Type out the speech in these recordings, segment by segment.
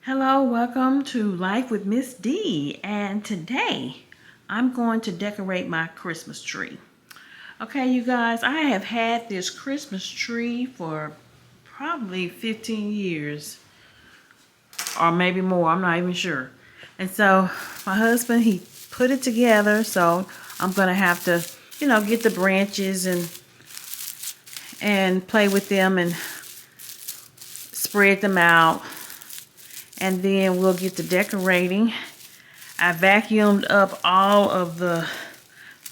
Hello, welcome to Life with Miss D, and today I'm going to decorate my Christmas tree. Okay, you guys, I have had this Christmas tree for probably 15 years or maybe more, I'm not even sure. And so my husband, he put it together, so I'm going to have to, get the branches and play with them and spread them out. And then we'll get to decorating. I vacuumed up all of the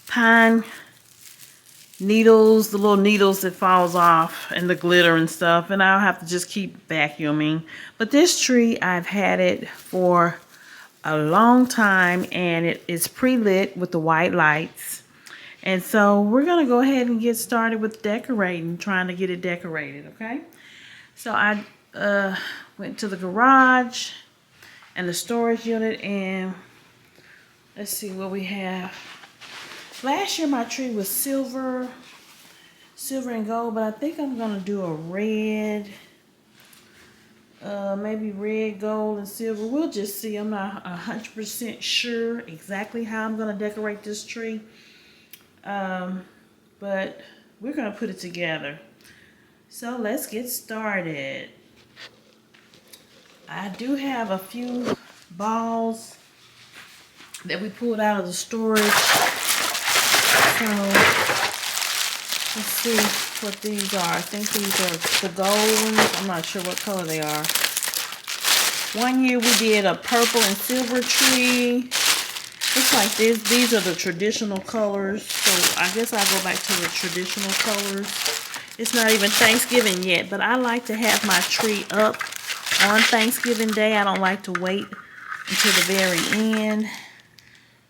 pine needles, the little needles that falls off, and the glitter and stuff, and I'll have to just keep vacuuming. But this tree, I've had it for a long time, and it is pre-lit with the white lights. And so we're gonna go ahead and get started with decorating, trying to get it decorated, okay? So I went to the garage and the storage unit, and let's see what we have. Last year my tree was silver and gold, but I think I'm gonna do a red, maybe red, gold, and silver. We'll just see. I'm not 100% sure exactly how I'm gonna decorate this tree, but we're gonna put it together. So let's get started. I do have a few balls that we pulled out of the storage. So let's see what these are. I think these are the gold ones. I'm not sure what color they are. One year we did a purple and silver tree. Looks like this. These are the traditional colors. So I guess I'll go back to the traditional colors. It's not even Thanksgiving yet, but I like to have my tree up on Thanksgiving Day. I don't like to wait until the very end.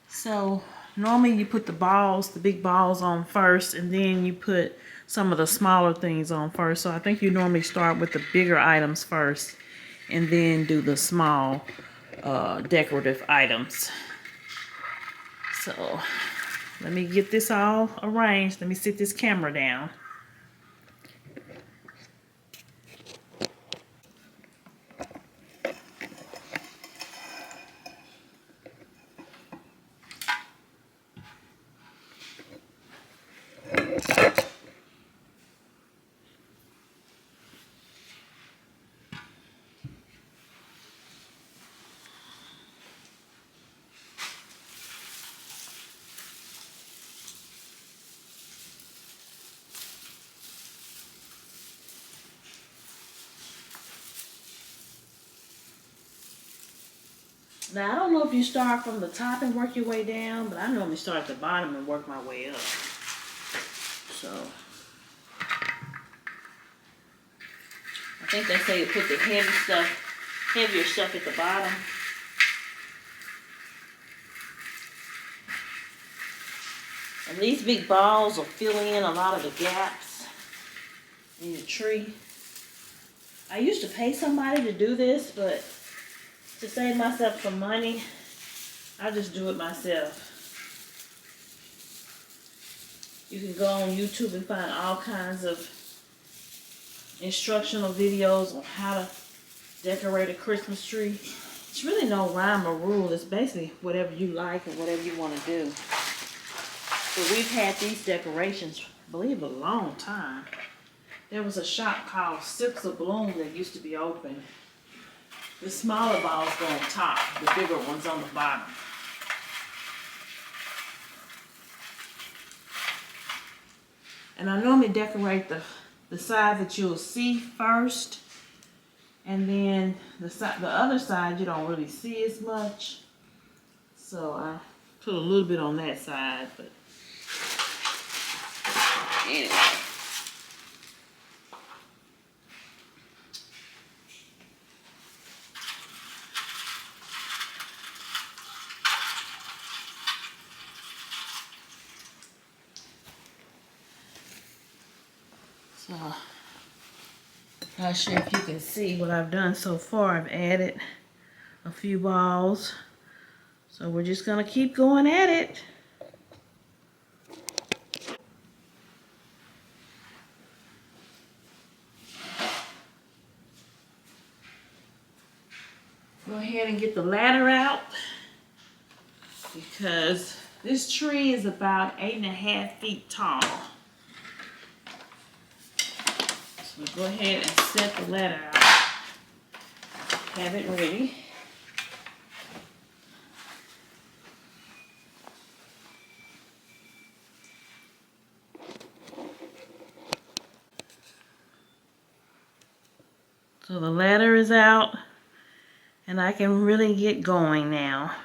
So normally you put the balls, the big balls on first, and then you put some of the smaller things on first. So I think you normally start with the bigger items first and then do the small decorative items. So let me get this all arranged. Let me sit this camera down. Now, I don't know if you start from the top and work your way down, but I normally start at the bottom and work my way up. So, I think they say you put the heavier stuff at the bottom. And these big balls will fill in a lot of the gaps in your tree. I used to pay somebody to do this, but to save myself some money, I just do it myself. You can go on YouTube and find all kinds of instructional videos on how to decorate a Christmas tree. It's really no rhyme or rule. It's basically whatever you like and whatever you want to do. But we've had these decorations, I believe, a long time. There was a shop called Sips of Bloom that used to be open. The smaller balls go on top, the bigger ones on the bottom. And I normally decorate the side that you'll see first, and then the other side you don't really see as much. So I put a little bit on that side, but anyway. So, not sure if you can see what I've done so far. I've added a few balls. So we're just gonna keep going at it. Go ahead and get the ladder out because this tree is about 8.5 feet tall. So we'll go ahead and set the ladder out. Have it ready. So the ladder is out and I can really get going now.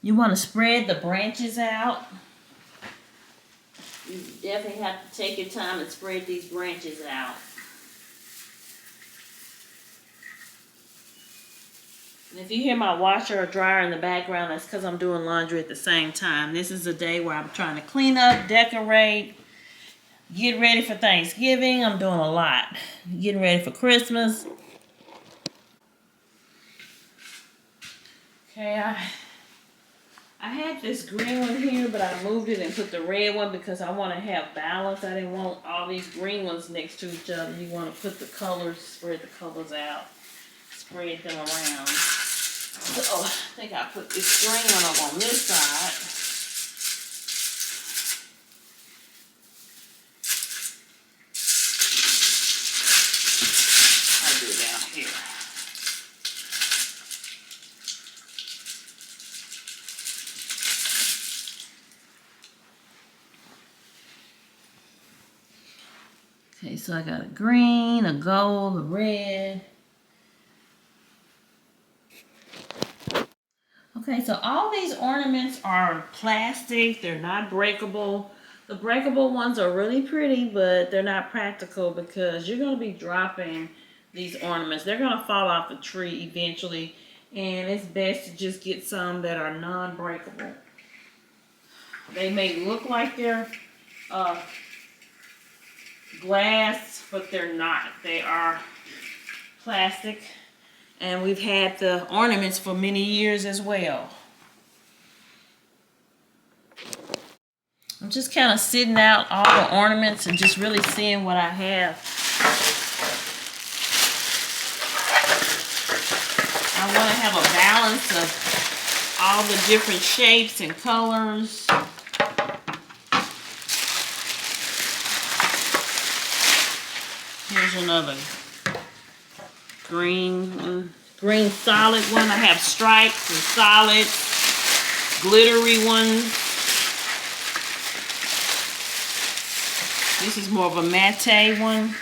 You want to spread the branches out. You definitely have to take your time and spread these branches out. And if you hear my washer or dryer in the background, that's because I'm doing laundry at the same time. This is a day where I'm trying to clean up, decorate, get ready for Thanksgiving. I'm doing a lot. Getting ready for Christmas. Okay, I had this green one here, but I moved it and put the red one because I want to have balance. I didn't want all these green ones next to each other. You want to put the colors, spread the colors out, spread them around. So I think I put this green one up on this side. I'll do it down here. Okay, so I got a green, a gold, a red. Okay, so all these ornaments are plastic. They're not breakable. The breakable ones are really pretty, but they're not practical because you're going to be dropping these ornaments. They're going to fall off the tree eventually, and it's best to just get some that are non-breakable. They may look like they're glass, but they're not. They are plastic. And we've had the ornaments for many years as well. I'm just kind of sitting out all the ornaments and just really seeing what I have. I want to have a balance of all the different shapes and colors. Here's another green solid one. I have stripes and solids, glittery ones. This is more of a matte one.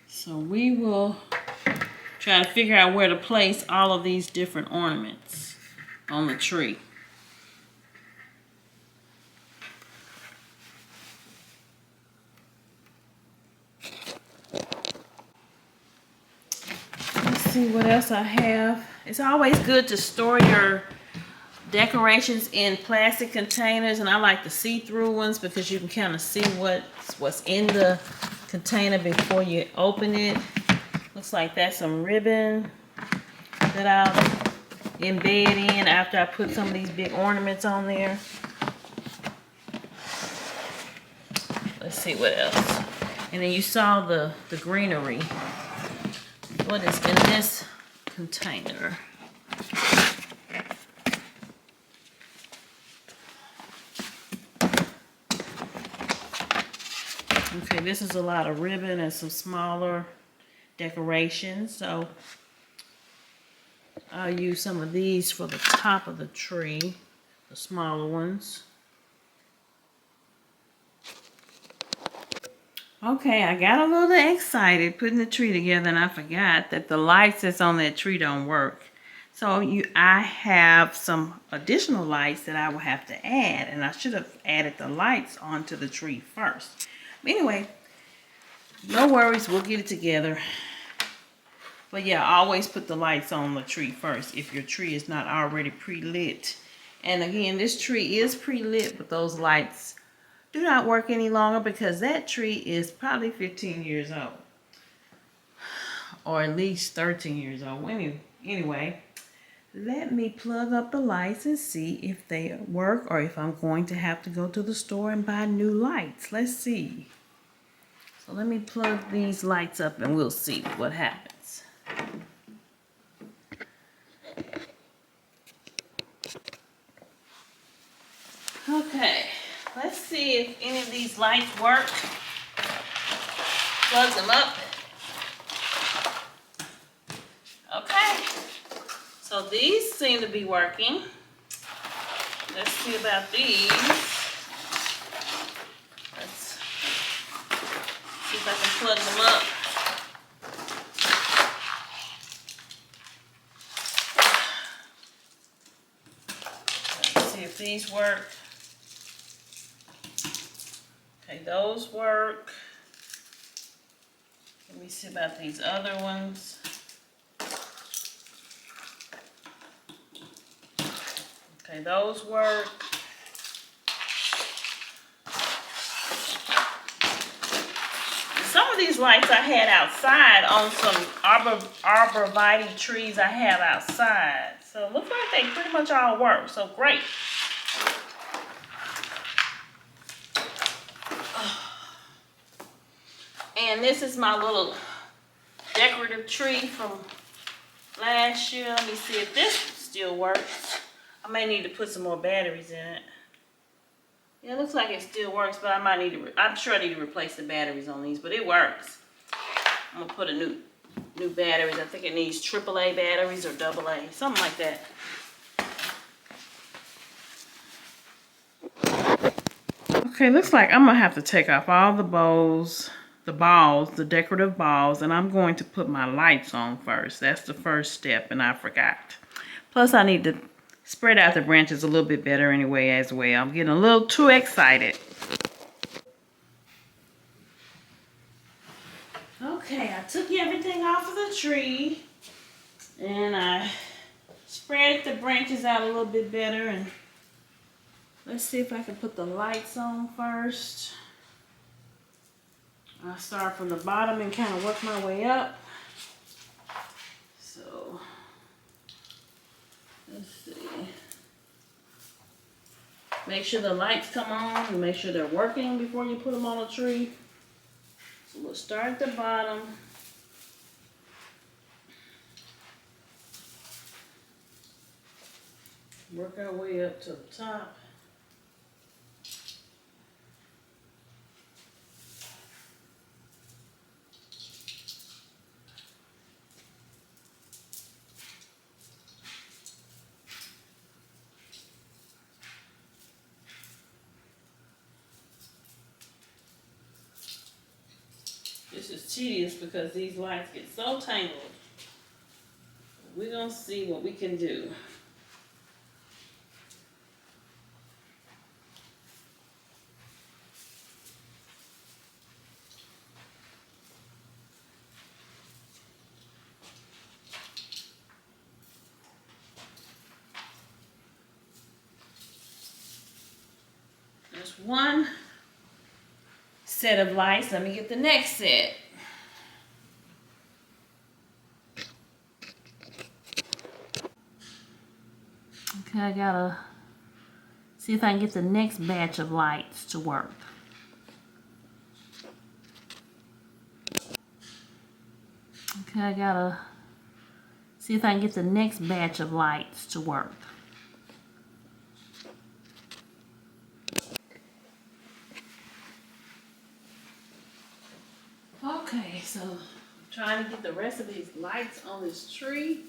So we will try to figure out where to place all of these different ornaments on the tree. Let's see what else I have. It's always good to store your decorations in plastic containers, and I like the see-through ones because you can kind of see what's in the container before you open it. Looks like that's some ribbon that I'll embed in after I put some of these big ornaments on there. Let's see what else. And then you saw the greenery. What is in this container? Okay, this is a lot of ribbon and some smaller decorations. So I'll use some of these for the top of the tree, the smaller ones. Okay, I got a little excited putting the tree together and I forgot that the lights that's on that tree don't work. So I have some additional lights that I will have to add, and I should have added the lights onto the tree first. But anyway, no worries, we'll get it together. But yeah, always put the lights on the tree first if your tree is not already pre-lit. And again, this tree is pre-lit, but those lights do not work any longer because that tree is probably 15 years old. Or at least 13 years old. Anyway, let me plug up the lights and see if they work or if I'm going to have to go to the store and buy new lights. Let's see. So let me plug these lights up and we'll see what happens. Okay, let's see if any of these lights work. Plug them up. Okay, so these seem to be working. Let's see about these. Let's see if I can plug them up. Let's see if these work. Okay, those work. Let me see about these other ones. Okay, those work. Some of these lights I had outside on some arborvitae trees I have outside. So it looks like they pretty much all work. So great. And this is my little decorative tree from last year. Let me see if this still works. I may need to put some more batteries in it. Yeah, it looks like it still works, but I might need to, I'm sure I need to replace the batteries on these, but it works. I'm gonna put a new batteries. I think it needs AAA batteries or AA, something like that. Okay, looks like I'm gonna have to take off all the balls, the decorative balls, and I'm going to put my lights on first. That's the first step, and I forgot. Plus, I need to spread out the branches a little bit better anyway as well. I'm getting a little too excited. Okay, I took everything off of the tree and I spread the branches out a little bit better, and let's see if I can put the lights on first. I'll start from the bottom and kind of work my way up. So, let's see. Make sure the lights come on and make sure they're working before you put them on a tree. So we'll start at the bottom. Work our way up to the top. This is tedious because these lights get so tangled. We're gonna see what we can do. There's one set of lights. Let me get the next set. Okay, I gotta see if I can get the next batch of lights to work. Okay, I gotta see if I can get the next batch of lights to work. Okay, so I'm trying to get the rest of these lights on this tree.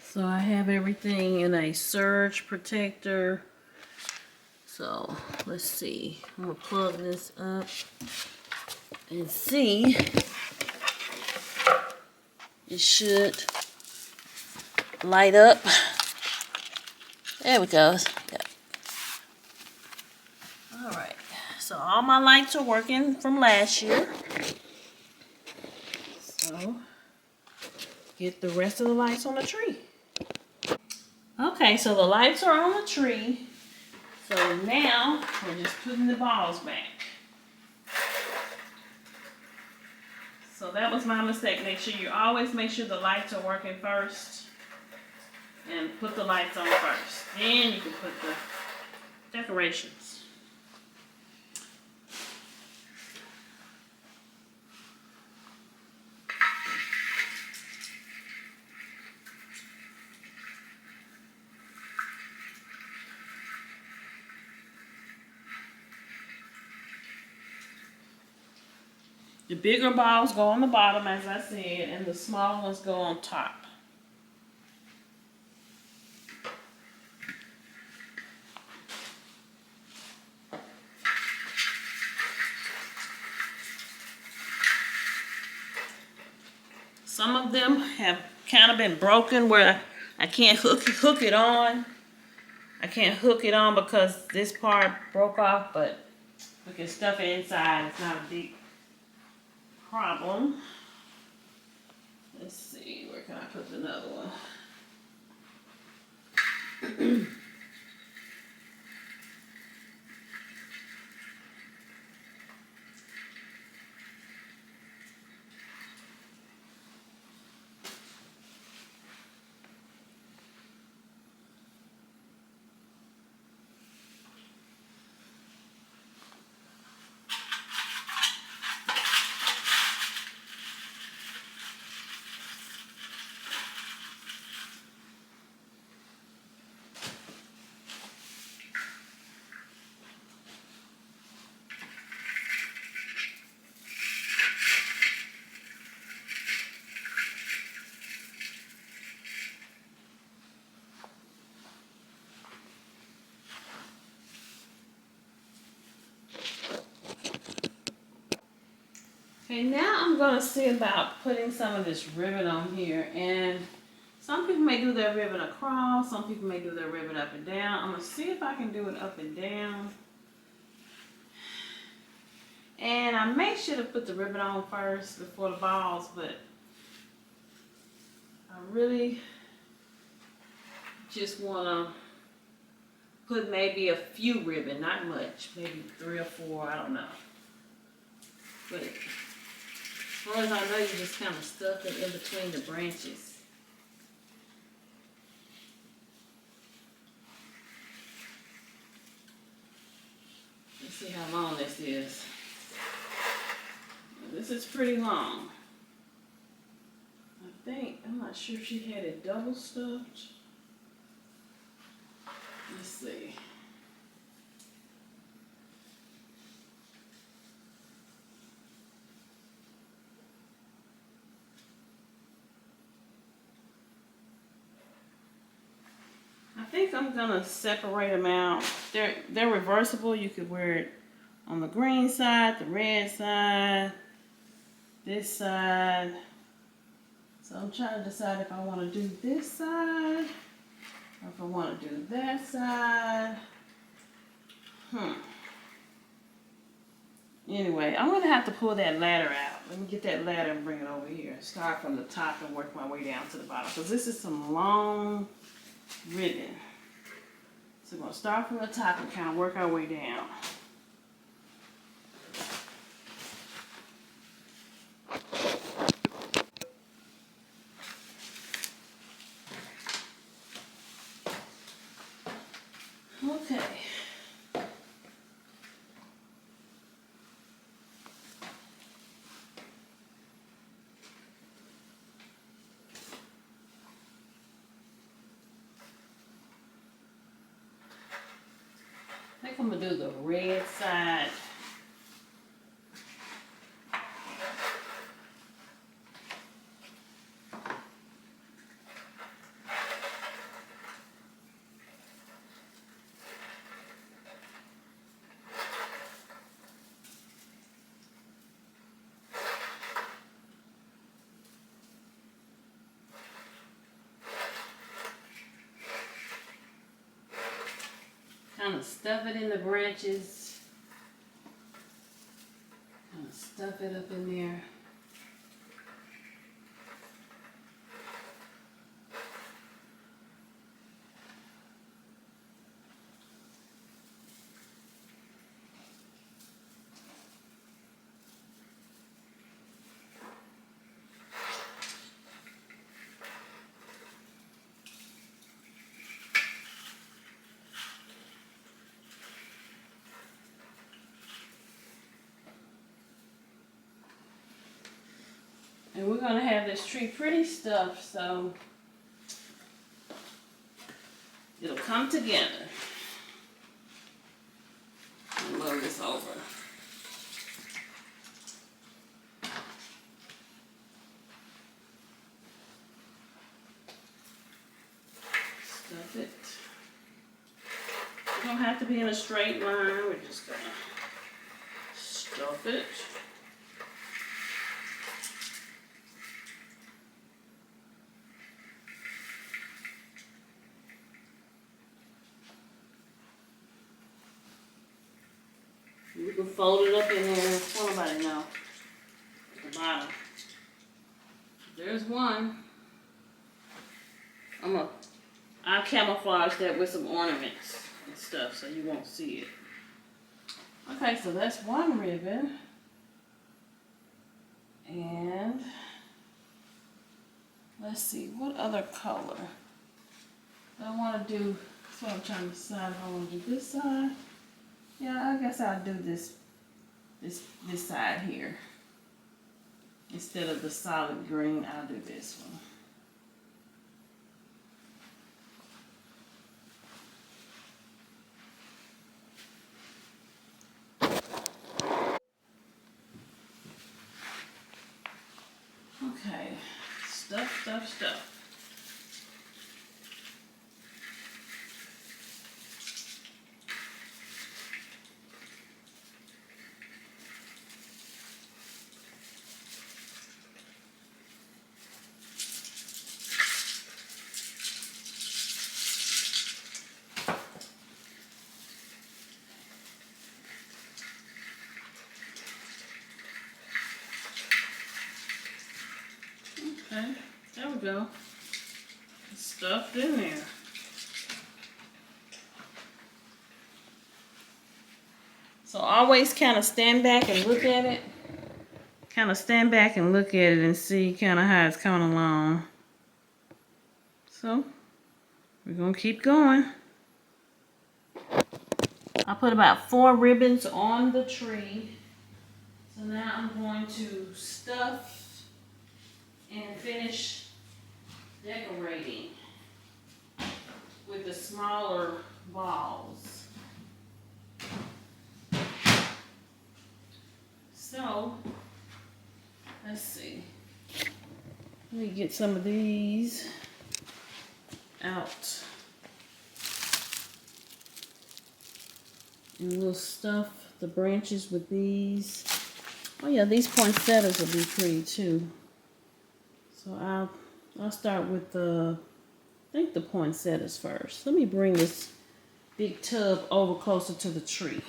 So I have everything in a surge protector. So let's see. I'm gonna plug this up and see. It should light up. There we go. Yep. All right. So all my lights are working from last year. So get the rest of the lights on the tree. Okay, so the lights are on the tree. So now we're just putting the balls back. So that was my mistake. Always make sure the lights are working first. And put the lights on first. Then you can put the decorations. The bigger balls go on the bottom, as I said, and the smaller ones go on top. Some of them have kind of been broken where I can't hook it on. I can't hook it on because this part broke off, but we can stuff it inside. It's not a big problem. Let's see, where can I put another one? Okay, now I'm going to see about putting some of this ribbon on here. And some people may do their ribbon across. Some people may do their ribbon up and down. I'm going to see if I can do it up and down. And I may should have put the ribbon on first before the balls, but I really just want to put maybe a few ribbon, not much, maybe 3 or 4, I don't know. But as far as I know, you just kind of stuff it in between the branches. Let's see how long this is. This is pretty long. I'm not sure if she had it double stuffed. Let's see. I think I'm gonna separate them out. They're reversible. You could wear it on the green side, the red side, this side. So I'm trying to decide if I want to do this side or if I want to do that side. Anyway, I'm gonna have to pull that ladder out. Let me get that ladder and bring it over here. Start from the top and work my way down to the bottom. Because this is some long ribbon. So we're gonna start from the top and kind of work our way down. Okay. I think I'm gonna do the red side. kind of stuff it in the branches. Kind of stuff it up in there. And we're gonna have this tree pretty stuffed, so it'll come together. And move this over. Stuff it. You don't have to be in a straight line. We're just gonna stuff it. You can fold it up in there. Somebody know. At the bottom. There's one. I'll camouflage that with some ornaments and stuff so you won't see it. Okay, so that's one ribbon. And let's see, what other color? I want to do, that's what I'm trying to decide if I want to do this side. Yeah, I guess I'll do this side here. Instead of the solid green, I'll do this one. Okay, stuff. Okay, there we go. It's stuffed in there. So always kind of stand back and look at it. Kind of stand back and look at it and see kind of how it's coming along. So we're gonna keep going. I put about 4 ribbons on the tree. So now I'm going to stuff and finish decorating with the smaller balls. So, let's see. Let me get some of these out. And we'll stuff the branches with these. Oh yeah, these poinsettias will be pretty too. So I'll start with I think the poinsettias first. Let me bring this big tub over closer to the tree.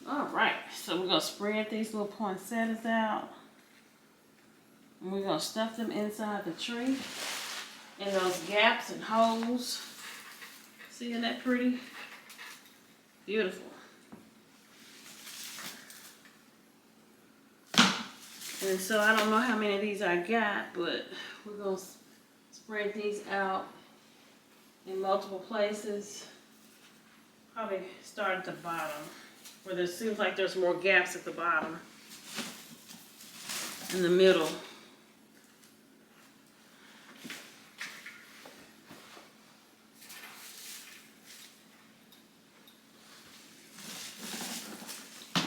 Alright, so we're going to spread these little poinsettias out. And we're going to stuff them inside the tree in those gaps and holes. See, isn't that pretty? Beautiful. And so I don't know how many of these I got, but we're going to spread these out in multiple places. Probably start at the bottom, where there seems like there's more gaps at the bottom. In the middle.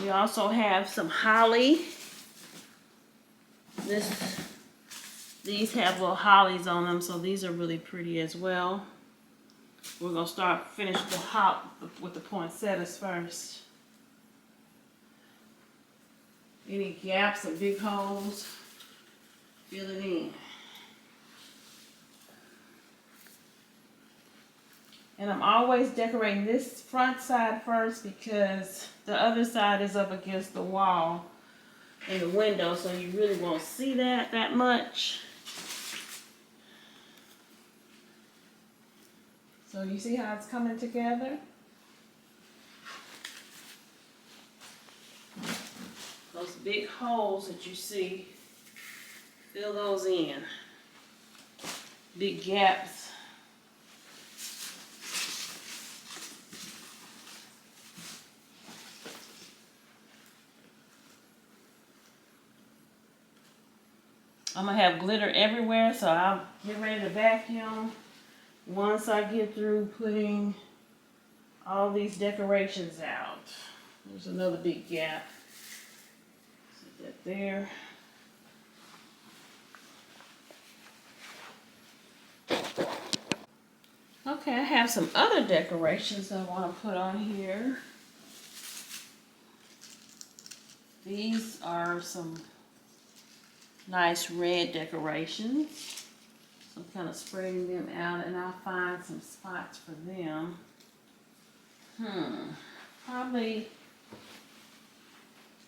We also have some holly. These have little hollies on them, so these are really pretty as well. We're gonna finish the top with the poinsettias first. Any gaps or big holes, fill it in. And I'm always decorating this front side first because the other side is up against the wall in the window, so you really won't see that much. So you see how it's coming together? Those big holes that you see, fill those in. Big gaps. I'm gonna have glitter everywhere, so I'll get ready to vacuum once I get through putting all these decorations out. There's another big gap. Set that there. Okay, I have some other decorations I want to put on here. These are some nice red decorations. So I'm kind of spreading them out, and I'll find some spots for them. Probably,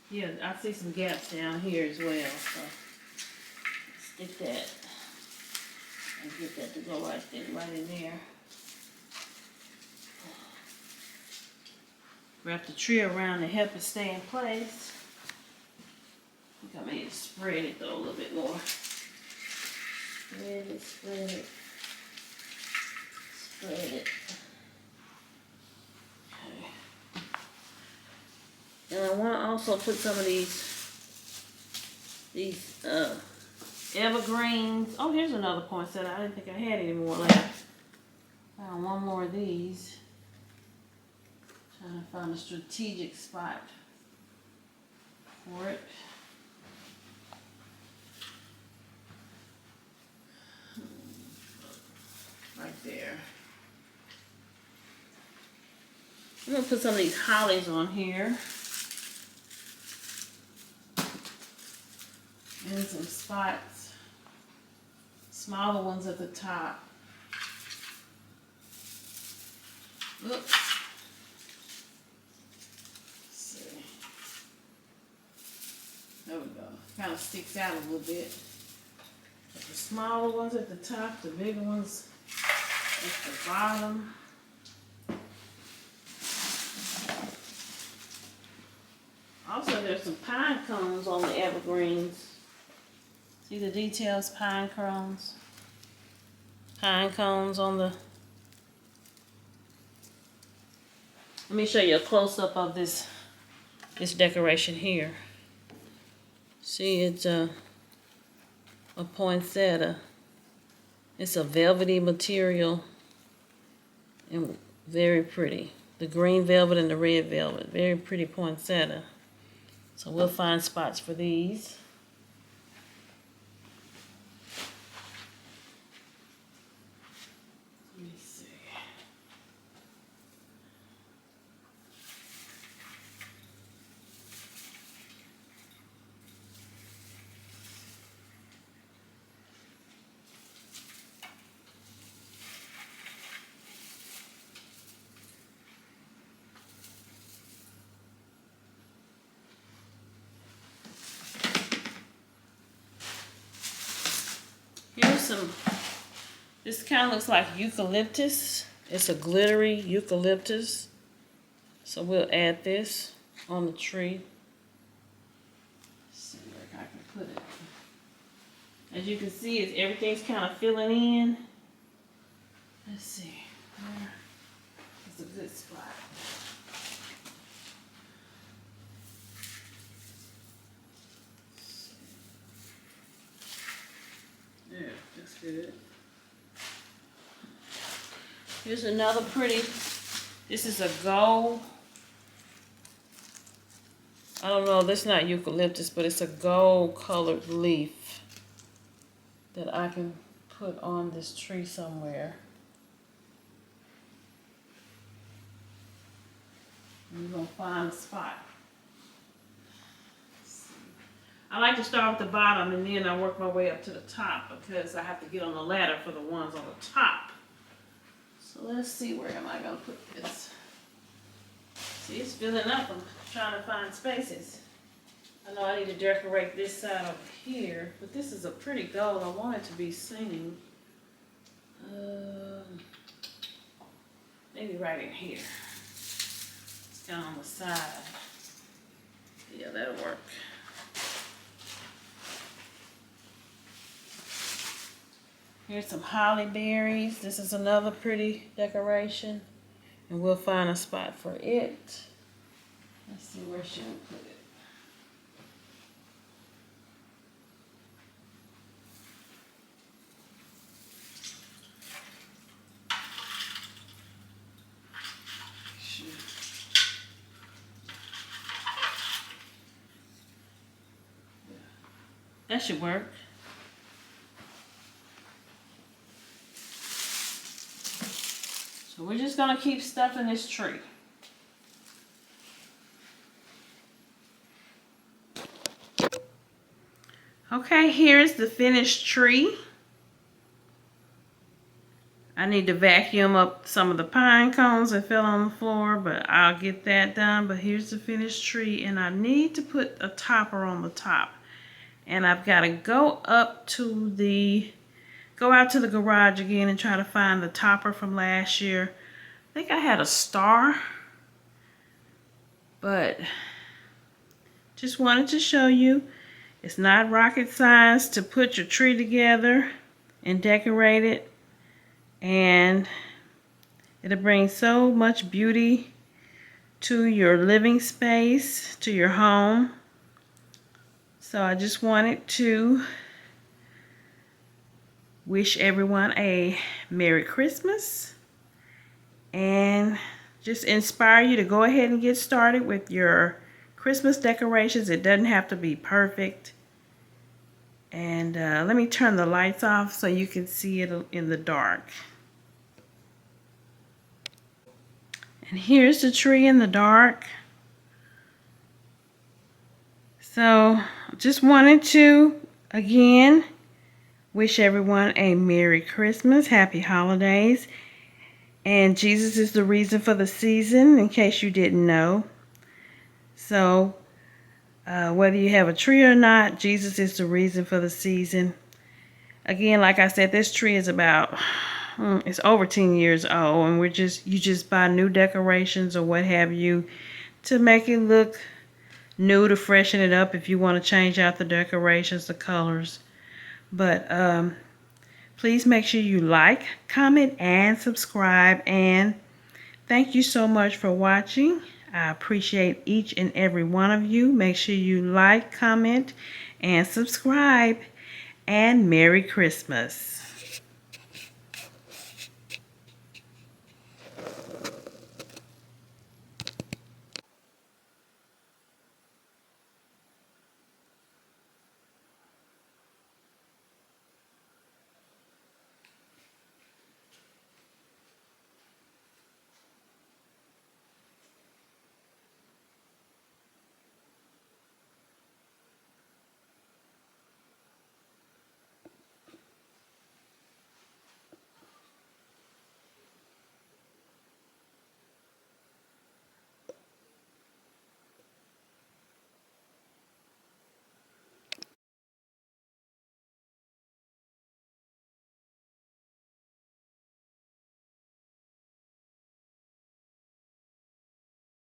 yeah, I see some gaps down here as well. So stick that and get that to go right in there. Wrap the tree around to help it stay in place. I think I may spread it though a little bit more. Spread it, spread it, spread it. Okay. And I want to also put some of these evergreens. Oh, here's another poinsettia. I didn't think I had any more left. Found one more of these. Trying to find a strategic spot for it. Right there. I'm going to put some of these hollies on here. And some spots. Smaller ones at the top. Oops. There we go. Kind of sticks out a little bit. But the smaller ones at the top, the bigger ones at the bottom. Also, there's some pine cones on the evergreens. See the details? Pine cones. Pine cones on the... Let me show you a close-up of this decoration here. See, it's a poinsettia. It's a velvety material and very pretty. The green velvet and the red velvet. Very pretty poinsettia. So we'll find spots for these. Let me see. Here's some, this kind of looks like eucalyptus. It's a glittery eucalyptus. So we'll add this on the tree. Let's see where I can put it. As you can see, everything's kind of filling in. Let's see, where is a good spot? Yeah, that's good. Here's another pretty, this is a gold. I don't know, this is not eucalyptus, but it's a gold colored leaf that I can put on this tree somewhere. And we're gonna find a spot. I like to start with the bottom and then I work my way up to the top because I have to get on the ladder for the ones on the top. So let's see, where am I gonna put this? See, it's filling up. I'm trying to find spaces. I know I need to decorate this side over here, but this is a pretty gold. I want it to be seen. Maybe right in here. It's down on the side. Yeah, that'll work. Here's some holly berries. This is another pretty decoration. And we'll find a spot for it. Let's see, where should we put it? That should work. So we're just gonna keep stuffing this tree. Okay, here's the finished tree. I need to vacuum up some of the pine cones that fell on the floor, but I'll get that done. But here's the finished tree, and I need to put a topper on the top. And I've got to go out to the garage again and try to find the topper from last year. I think I had a star, but just wanted to show you it's not rocket science to put your tree together and decorate it, and it'll bring so much beauty to your living space, to your home. So I just wanted to wish everyone a Merry Christmas and just inspire you to go ahead and get started with your Christmas decorations. It doesn't have to be perfect. And let me turn the lights off so you can see it in the dark. And here's the tree in the dark. So just wanted to, again, wish everyone a Merry Christmas, Happy Holidays. And Jesus is the reason for the season, in case you didn't know. So whether you have a tree or not, Jesus is the reason for the season. Again, like I said, this tree is about, it's over 10 years old, and you just buy new decorations or what have you to make it look new, to freshen it up if you want to change out the decorations, the colors. But please make sure you like, comment, and subscribe. And thank you so much for watching. I appreciate each and every one of you. Make sure you like, comment, and subscribe. And Merry Christmas.